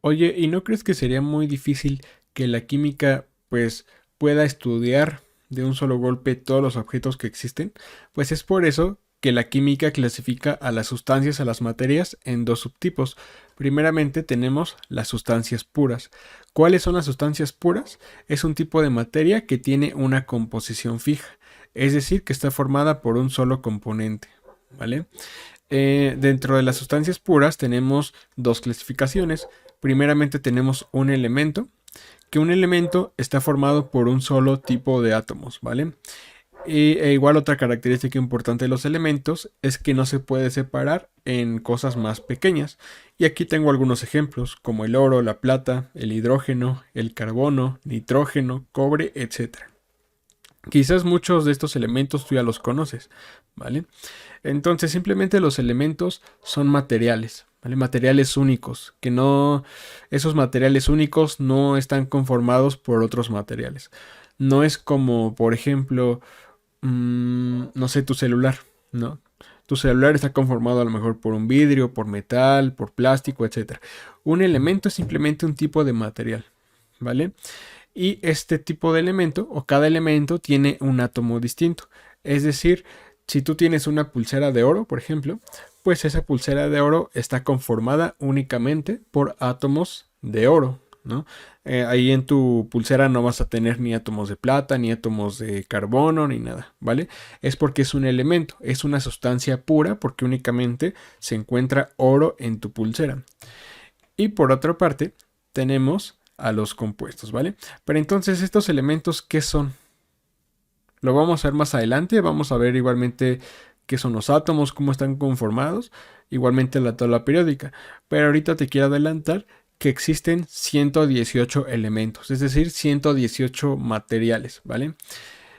Oye, ¿y no crees que sería muy difícil que la química pues pueda estudiar de un solo golpe todos los objetos que existen? Pues es por eso que la química clasifica a las sustancias, a las materias, en dos subtipos. Primeramente tenemos las sustancias puras. ¿Cuáles son las sustancias puras? Es un tipo de materia que tiene una composición fija, es decir, que está formada por un solo componente, ¿vale? Dentro de las sustancias puras tenemos dos clasificaciones. Primeramente tenemos un elemento, que un elemento está formado por un solo tipo de átomos, ¿vale? E igual otra característica importante de los elementos es que no se puede separar en cosas más pequeñas. Y aquí tengo algunos ejemplos, como el oro, la plata, el hidrógeno, el carbono, nitrógeno, cobre, etcétera. Quizás muchos de estos elementos tú ya los conoces, ¿vale? Entonces simplemente los elementos son materiales, ¿vale? Materiales únicos, que no, esos materiales únicos no están conformados por otros materiales. No es como, por ejemplo, no sé, tu celular, ¿no? Tu celular está conformado a lo mejor por un vidrio, por metal, por plástico, etcétera. Un elemento es simplemente un tipo de material, ¿vale? Y este tipo de elemento o cada elemento tiene un átomo distinto. Es decir, si tú tienes una pulsera de oro, por ejemplo, pues esa pulsera de oro está conformada únicamente por átomos de oro, ¿no? Ahí en tu pulsera no vas a tener ni átomos de plata, ni átomos de carbono, ni nada, ¿vale? Es porque es un elemento, es una sustancia pura porque únicamente se encuentra oro en tu pulsera. Y por otra parte, tenemos a los compuestos, ¿vale? Pero entonces, ¿estos elementos qué son? Lo vamos a ver más adelante, vamos a ver igualmente qué son los átomos, cómo están conformados, igualmente la tabla periódica. Pero ahorita te quiero adelantar que existen 118 elementos, es decir, 118 materiales, ¿vale?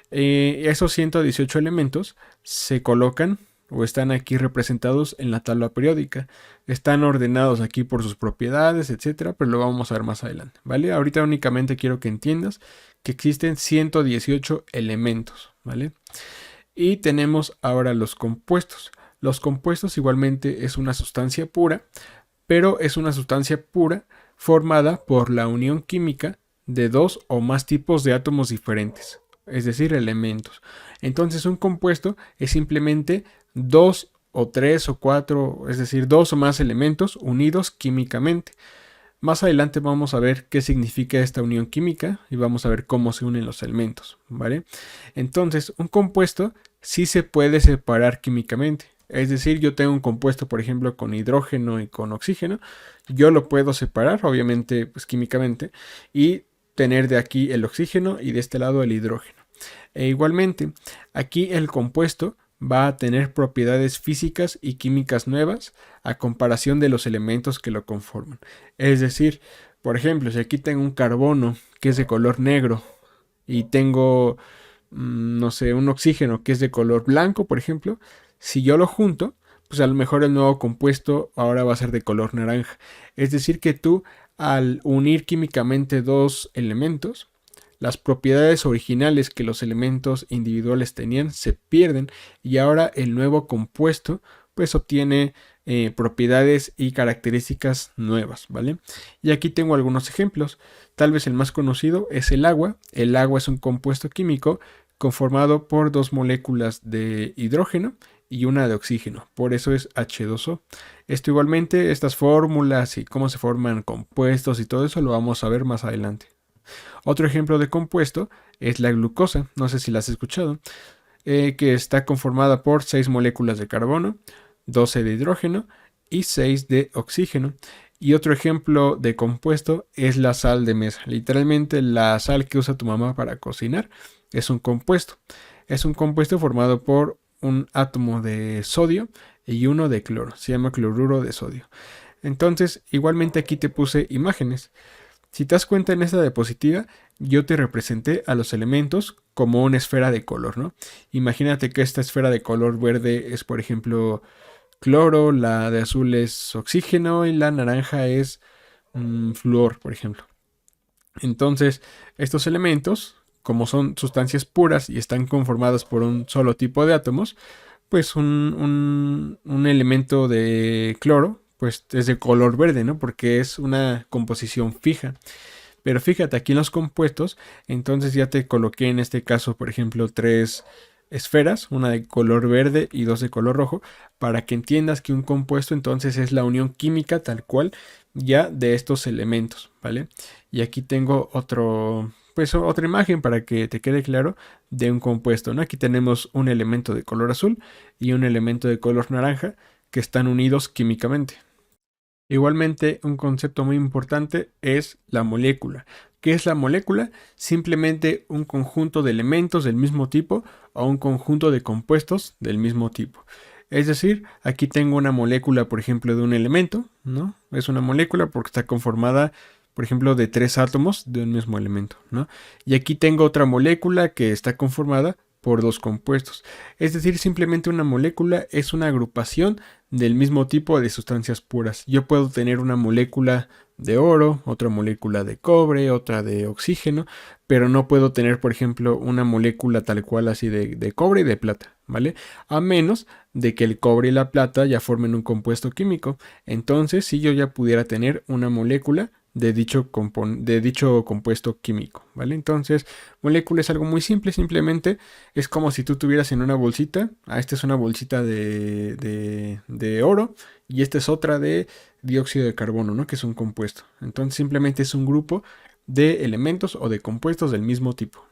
Esos 118 elementos se colocan o están aquí representados en la tabla periódica. Están ordenados aquí por sus propiedades, etcétera, pero lo vamos a ver más adelante, ¿vale? Ahorita únicamente quiero que entiendas que existen 118 elementos, ¿vale? Y tenemos ahora los compuestos. Los compuestos igualmente es una sustancia pura, pero es una sustancia pura formada por la unión química de dos o más tipos de átomos diferentes, es decir, elementos. Entonces un compuesto es simplemente dos o tres o cuatro, es decir, dos o más elementos unidos químicamente. Más adelante vamos a ver qué significa esta unión química y vamos a ver cómo se unen los elementos, ¿vale? Entonces, un compuesto sí se puede separar químicamente. Es decir, yo tengo un compuesto, por ejemplo, con hidrógeno y con oxígeno. Yo lo puedo separar, obviamente, pues químicamente, y tener de aquí el oxígeno y de este lado el hidrógeno. E igualmente, aquí el compuesto va a tener propiedades físicas y químicas nuevas a comparación de los elementos que lo conforman. Es decir, por ejemplo, si aquí tengo un carbono que es de color negro y tengo, no sé, un oxígeno que es de color blanco, por ejemplo, si yo lo junto, pues a lo mejor el nuevo compuesto ahora va a ser de color naranja. Es decir, que tú al unir químicamente dos elementos, las propiedades originales que los elementos individuales tenían se pierden y ahora el nuevo compuesto pues obtiene propiedades y características nuevas, ¿vale? Y aquí tengo algunos ejemplos. Tal vez el más conocido es el agua. El agua es un compuesto químico conformado por dos moléculas de hidrógeno y una de oxígeno, por eso es H2O. Esto igualmente, estas fórmulas y cómo se forman compuestos y todo eso lo vamos a ver más adelante. Otro ejemplo de compuesto es la glucosa, no sé si la has escuchado, que está conformada por 6 moléculas de carbono, 12 de hidrógeno y 6 de oxígeno. Y otro ejemplo de compuesto es la sal de mesa. Literalmente la sal que usa tu mamá para cocinar es un compuesto. Es un compuesto formado por un átomo de sodio y uno de cloro. Se llama cloruro de sodio. Entonces, igualmente aquí te puse imágenes. Si te das cuenta en esta diapositiva, yo te representé a los elementos como una esfera de color, ¿no? Imagínate que esta esfera de color verde es, por ejemplo, cloro, la de azul es oxígeno y la naranja es flúor, por ejemplo. Entonces, estos elementos, como son sustancias puras y están conformadas por un solo tipo de átomos, pues un elemento de cloro pues es de color verde, ¿no? Porque es una composición fija. Pero fíjate, aquí en los compuestos, entonces ya te coloqué en este caso, por ejemplo, tres esferas, una de color verde y dos de color rojo, para que entiendas que un compuesto entonces es la unión química tal cual ya de estos elementos, ¿vale? Y aquí tengo pues otra imagen para que te quede claro de un compuesto, ¿no? Aquí tenemos un elemento de color azul y un elemento de color naranja que están unidos químicamente. Igualmente, un concepto muy importante es la molécula. ¿Qué es la molécula? Simplemente un conjunto de elementos del mismo tipo o un conjunto de compuestos del mismo tipo. Es decir, aquí tengo una molécula, por ejemplo, de un elemento, ¿no? Es una molécula porque está conformada, por ejemplo, de tres átomos de un mismo elemento, ¿no? Y aquí tengo otra molécula que está conformada por dos compuestos. Es decir, simplemente una molécula es una agrupación del mismo tipo de sustancias puras. Yo puedo tener una molécula de oro, otra molécula de cobre, otra de oxígeno, pero no puedo tener, por ejemplo, una molécula tal cual así de cobre y de plata, ¿vale? A menos de que el cobre y la plata ya formen un compuesto químico. Entonces, si yo ya pudiera tener una molécula de dicho compuesto químico, ¿vale? Entonces, molécula es algo muy simple, simplemente es como si tú tuvieras en una bolsita, esta es una bolsita de oro y esta es otra de dióxido de carbono, ¿no? Que es un compuesto. Entonces simplemente es un grupo de elementos o de compuestos del mismo tipo.